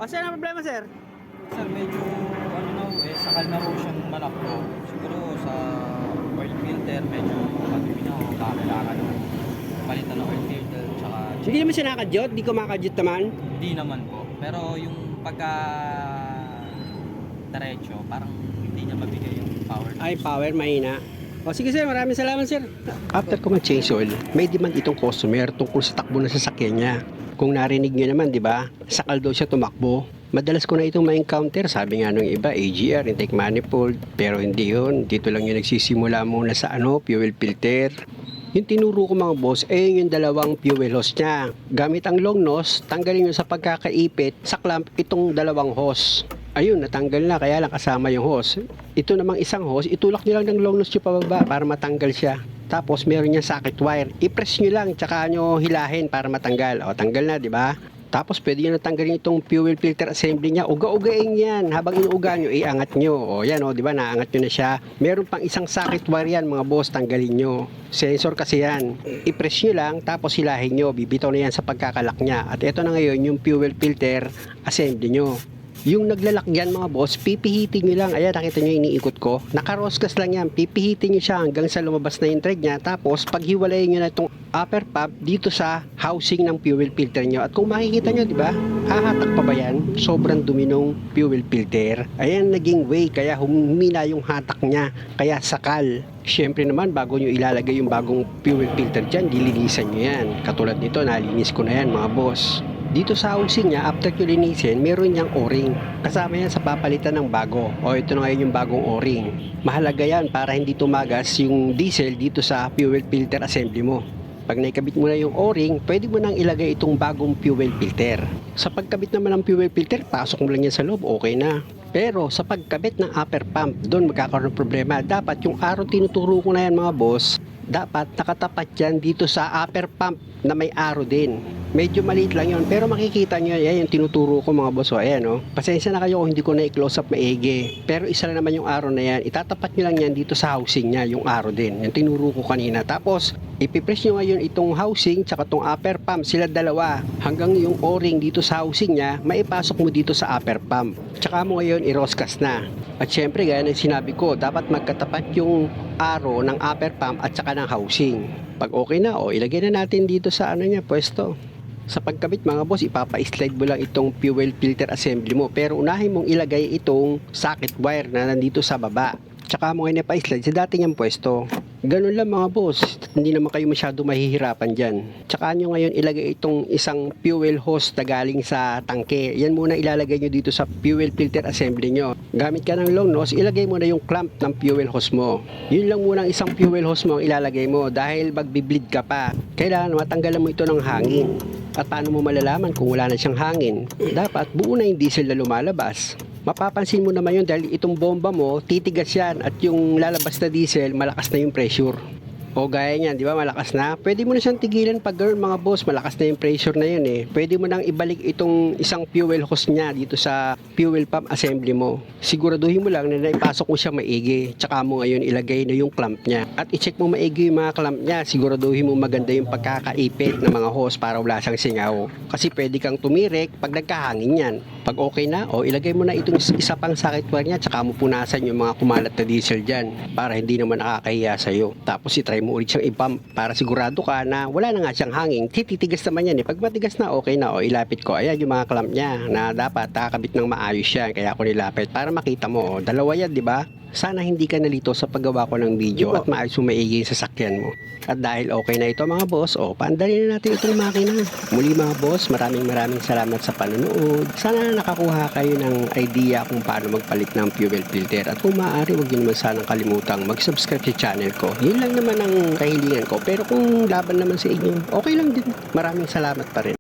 O sir, ano problema sir? Sir, medyo ano na ho, sakal na ho siyang malakbo. Siguro sa oil filter, medyo matumi na ho. Kailangan palitan ng oil filter. Tsaka Hindi naman siya nakadyot, di ko makadyot naman. hindi naman po. Pero yung pagka diretso, parang hindi niya mabigay yung power. Ay, power, mahina. O sige sir, maraming salamat sir. After ko mag-change oil, may demand itong customer tungkol sa takbo ng sasakyan niya. Kung narinig nyo naman, di ba? Sakal daw siya tumakbo. Madalas ko na itong ma-encounter, sabi nga nung iba, AGR, intake manifold. Pero hindi yun. Dito lang yung nagsisimula muna sa fuel filter. Yung tinuro ko mga boss, yung dalawang fuel hose niya. Gamit ang long nose, tanggalin nyo sa pagkakaipit sa clamp itong dalawang hose. Ayun, natanggal na, kaya lang kasama yung hose. Ito namang isang hose, itulak nyo lang ng long nose nyo pababa para matanggal siya. Tapos meron niya socket wire. I-press nyo lang, tsaka nyo hilahin para matanggal. O, tanggal na, di ba? Tapos pwede nyo natanggalin itong fuel filter assembly niya. Uga-ugain yan. Habang inuuga nyo, iangat nyo. O yan, o, di ba? Naangat nyo na siya. Meron pang isang socket wire yan, mga boss. Tanggalin nyo. Sensor kasi yan. I-press nyo lang, tapos hilahin nyo. Bibitaw na yan sa pagkakalak niya. At ito na ngayon, yung fuel filter assembly nyo. Yung naglalakyan mga boss, pipihitin nyo lang. Ayan, nakita nyo iniikot ko. Nakaroskas lang yan. Pipihitin nyo siya hanggang sa lumabas na yung thread nya. Tapos, paghiwalayin nyo na itong upper pump dito sa housing ng fuel filter nyo. At kung makikita nyo, di ba? Hahatak pa ba yan? Sobrang dumi nung fuel filter. Ayan, naging way. Kaya humina yung hatak niya. Kaya sakal. Siyempre naman, bago nyo ilalagay yung bagong fuel filter dyan, dilinisan nyo yan. Katulad nito, nalinis ko na yan mga boss. Dito sa housing niya, after nyo linisin, meron niyang o-ring. Kasama yan sa papalitan ng bago. O ito na ngayon yung bagong o-ring. Mahalaga yan para hindi tumagas yung diesel dito sa fuel filter assembly mo. Pag naikabit mo na yung o-ring, pwede mo nang ilagay itong bagong fuel filter. Sa pagkabit naman ng fuel filter, pasok mo lang yan sa loob, okay na. Pero sa pagkabit ng upper pump, doon magkakaroon ng problema. Dapat yung araw tinuturo ko na yan mga boss, dapat nakatapat yan dito sa upper pump na may arrow din. Medyo maliit lang yun, pero makikita nyo yan yung tinuturo ko mga boss. O, ayan o. Pasensya na kayo kung hindi ko na i-close up maigi. Pero isa lang naman yung arrow na yan. Itatapat nyo lang yan dito sa housing nya, yung arrow din. Yung tinuro ko kanina. Tapos, ipipress nyo ngayon itong housing tsaka itong upper pump. Sila dalawa. Hanggang yung o-ring dito sa housing nya, maipasok mo dito sa upper pump. Tsaka mo ngayon i-roscas na. At syempre, gaya ng sinabi ko, dapat magkatapat yung arrow ng upper pump at saka ng housing. Pag okay na, ilagay na natin dito sa ano niya, pwesto. Sa pagkabit mga boss, ipapa-slide mo lang itong fuel filter assembly mo. Pero unahin mong ilagay itong socket wire na nandito sa baba. Tsaka mo ngayon pa-slide sa dati niyang pwesto. Ganun lang mga boss, hindi naman kayo masyado mahihirapan dyan. Tsaka nyo ngayon ilagay itong isang fuel hose na galing sa tangke. Yan muna ilalagay nyo dito sa fuel filter assembly nyo. Gamit ka ng long nose, ilagay mo na yung clamp ng fuel hose mo. Yun lang muna ang isang fuel hose mo ang ilalagay mo dahil magbibleed ka pa. Kailangan matanggalan mo ito ng hangin. At paano mo malalaman kung wala na siyang hangin? Dapat buo na yung diesel na lumalabas. Mapapansin mo naman yun dahil itong bomba mo, titigas yan at yung lalabas na diesel, malakas na yung pressure. O gaya niyan, di ba malakas na? Pwede mo na siyang tigilan pag gano'n mga boss, malakas na yung pressure na yun eh. Pwede mo nang ibalik itong isang fuel hose niya dito sa fuel pump assembly mo. Siguraduhin mo lang na naipasok mo siya maigi. Tsaka mo ngayon ilagay na yung clamp niya. At i-check mo maigi yung mga clamp niya. Siguraduhin mo maganda yung pagkakaipit ng mga hose para wala siyang singaw. Kasi pwede kang tumirik pag nagkahangin yan. Pag okay na, ilagay mo na itong isa pang socket wire niya. Tsaka mo punasan yung mga kumalat na diesel dyan para hindi naman nakakahiya sa'yo. Tapos i-try mo ulit siyang i-pump para sigurado ka na wala na nga siyang hangin. Tititigas naman yan eh. Pag matigas na, okay na. Ilapit ko. Ayan yung mga clamp niya na dapat kakabit ng maayos yan. Kaya ako nilapit para makita mo. Dalawa yan, di ba? Sana hindi ka nalito sa paggawa ko ng video at maayos mo maigi yung sasakyan mo. At dahil okay na ito mga boss, paandalin na natin itong makina. Muli mga boss, maraming salamat sa panonood. Sana nakakuha kayo ng idea kung paano magpalit ng fuel filter. At kung maaari, huwag nyo naman sanang kalimutang mag-subscribe sa channel ko. Yun lang naman ang kahilingan ko. Pero kung laban naman sa inyo, okay lang din. Maraming salamat pa rin.